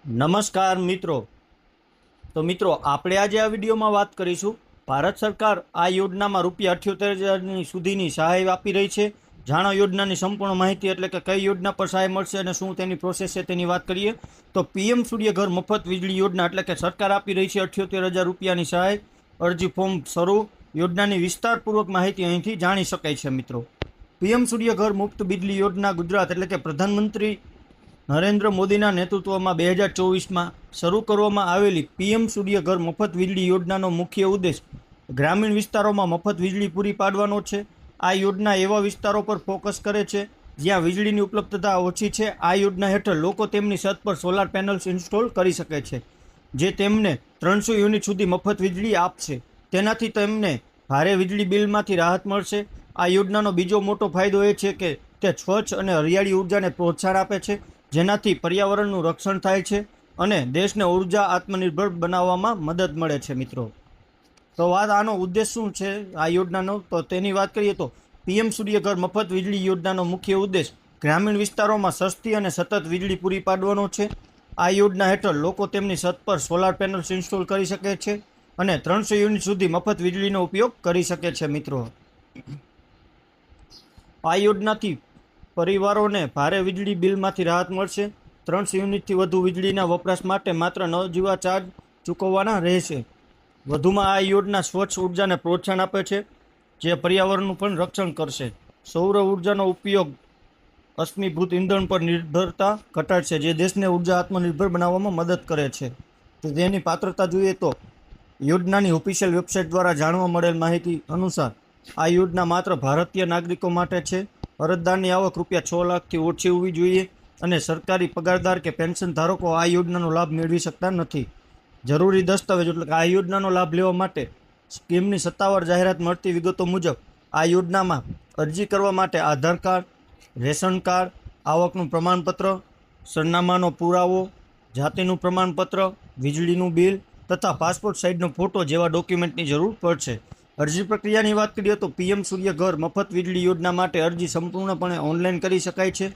નમસ્કાર મિત્રો. તો મિત્રો આપણે આજે આ વિડીયોમાં વાત કરીશું. ભારત સરકાર આ યોજનામાં ₹78,000 સુધીની સહાય આપી રહી છે. જાણો યોજનાની સંપૂર્ણ માહિતી, એટલે કે કઈ યોજના પર સહાય મળશે અને શું તેની પ્રોસેસ છે તેની વાત કરીએ. તો પીએમ સૂર્યઘર મફત વીજળી યોજના, એટલે કે સરકાર આપી રહી છે ₹78,000 સહાય. અરજી ફોર્મ શરૂ. યોજનાની વિસ્તારપૂર્વક માહિતી અહીંથી જાણી શકાય છે મિત્રો. પીએમ સૂર્યઘર મુફ્ત વીજળી યોજના ગુજરાત, એટલે કે પ્રધાનમંત્રી નરેન્દ્ર મોદીના નેતૃત્વમાં 2024માં શરૂ કરવામાં આવેલી પીએમ સૂર્યઘર મફત વીજળી યોજનાનો મુખ્ય ઉદ્દેશ ગ્રામીણ વિસ્તારોમાં મફત વીજળી પૂરી પાડવાનો છે. આ યોજના એવા વિસ્તારો પર ફોકસ કરે છે જ્યાં વીજળીની ઉપલબ્ધતા ઓછી છે. આ યોજના હેઠળ લોકો તેમની છત પર સોલાર પેનલ્સ ઇન્સ્ટોલ કરી શકે છે, જે તેમને 300 યુનિટ સુધી મફત વીજળી આપશે. તેનાથી તેમને ભારે વીજળી બિલમાંથી રાહત મળશે. આ યોજનાનો બીજો મોટો ફાયદો એ છે કે તે સ્વચ્છ અને હરિયાળી ઉર્જાને પ્રોત્સાહન આપે છે, જેનાથી પર્યાવરણનું રક્ષણ થાય છે અને દેશને ઉર્જા આત્મનિર્ભર બનાવવામાં મદદ મળે છે મિત્રો. તો આનો ઉદ્દેશ શું છે આ યોજનાનો, તો તેની વાત કરીએ તો પીએમ સૂર્યઘર મફત વીજળી યોજનાનો મુખ્ય ઉદ્દેશ ગ્રામીણ વિસ્તારોમાં સસ્તી અને સતત વીજળી પૂરી પાડવાનો છે. આ યોજના હેઠળ લોકો તેમની છત પર સોલાર પેનલ્સ ઇન્સ્ટોલ કરી શકે છે અને 300 યુનિટ સુધી મફત વીજળીનો ઉપયોગ કરી શકે છે મિત્રો. આ યોજનાથી પરિવારોને ભારે વીજળી બિલમાંથી રાહત મળશે. 300 યુનિટથી વધુ વીજળીના વપરાશ માટે માત્ર નજીવા ચાર્જ ચૂકવવાના રહેશે. વધુમાં આ યોજના સ્વચ્છ ઉર્જાને પ્રોત્સાહન આપે છે, જે પર્યાવરણનું પણ રક્ષણ કરશે. સૌર ઉર્જાનો ઉપયોગ અશ્મિભૂત ઇંધણ પર નિર્ભરતા ઘટાડશે, જે દેશને ઉર્જા આત્મનિર્ભર બનાવવામાં મદદ કરે છે. તો તેની પાત્રતા જોઈએ તો યોજનાની ઓફિશિયલ વેબસાઇટ દ્વારા જાણવા મળેલ માહિતી અનુસાર આ યોજના માત્ર ભારતીય નાગરિકો માટે છે. અરજદારની આવક ₹6 લાખથી ઓછી હોવી જોઈએ અને સરકારી પગારદાર કે પેન્શન ધારકો આ યોજનાનો લાભ મેળવી શકતા નથી. જરૂરી દસ્તાવેજો, એટલે કે આ યોજનાનો લાભ લેવા માટે સ્કીમની સત્તાવાર જાહેરાત મળતી વિગતો મુજબ આ યોજનામાં અરજી કરવા માટે આધાર કાર્ડ, રેશન કાર્ડ, આવકનું પ્રમાણપત્ર, સરનામાનો પુરાવો, જાતિનું પ્રમાણપત્ર, વીજળીનું બિલ તથા પાસપોર્ટ સાઇઝનો ફોટો જેવા ડોક્યુમેન્ટની જરૂર પડશે. અરજી પ્રક્રિયાની વાત કરીએ તો પીએમ સૂર્યઘર મફત વીજળી યોજના માટે અરજી સંપૂર્ણપણે ઓનલાઈન કરી શકાય છે.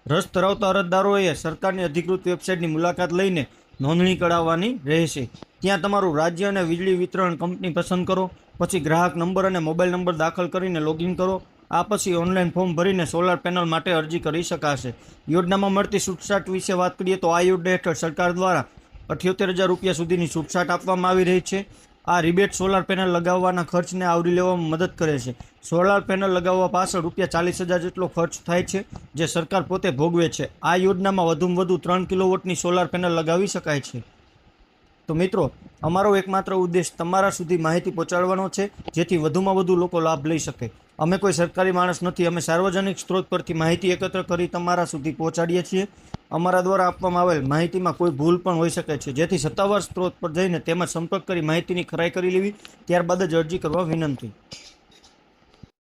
રસ ધરાવતા અરજદારોએ સરકારની અધિકૃત વેબસાઇટની મુલાકાત લઈને નોંધણી કરાવવાની રહેશે. ત્યાં તમારું રાજ્ય અને વીજળી વિતરણ કંપની પસંદ કરો. પછી ગ્રાહક નંબર અને મોબાઈલ નંબર દાખલ કરીને લોગિન કરો. આ પછી ઓનલાઈન ફોર્મ ભરીને સોલાર પેનલ માટે અરજી કરી શકાશે. યોજનામાં મળતી છૂટછાટ વિશે વાત કરીએ તો આ યોજના હેઠળ સરકાર દ્વારા ₹78,000 સુધીની છૂટછાટ આપવામાં આવી રહી છે. આ રિબેટ સોલાર પેનલ લગાવવાના ખર્ચને આવરી લેવામાં મદદ કરે છે. સોલાર પેનલ લગાવવા પાછળ ₹40,000 જેટલો ખર્ચ થાય છે, જે સરકાર પોતે ભોગવે છે. આ યોજનામાં વધુમાં વધુ 3 કિલોવોટની સોલાર પેનલ લગાવી શકાય છે. તો મિત્રો, અમારો એકમાત્ર ઉદ્દેશ તમારા સુધી માહિતી પહોંચાડવાનો છે, જેથી વધુમાં વધુ લોકો લાભ લઈ શકે. અમે કોઈ સરકારી માણસ નથી. અમે સાર્વજનિક સ્ત્રોત પરથી માહિતી એકત્ર કરી તમારા સુધી પહોંચાડીએ છીએ. અમારા દ્વારા આપવામાં આવેલ માહિતીમાં કોઈ ભૂલ પણ હોઈ શકે છે, જેથી સત્તાવાર સ્ત્રોત પર જઈને તેમાં સંપર્ક કરી માહિતીની ખરાઈ કરી લેવી, ત્યારબાદ જ અરજી કરવા વિનંતી.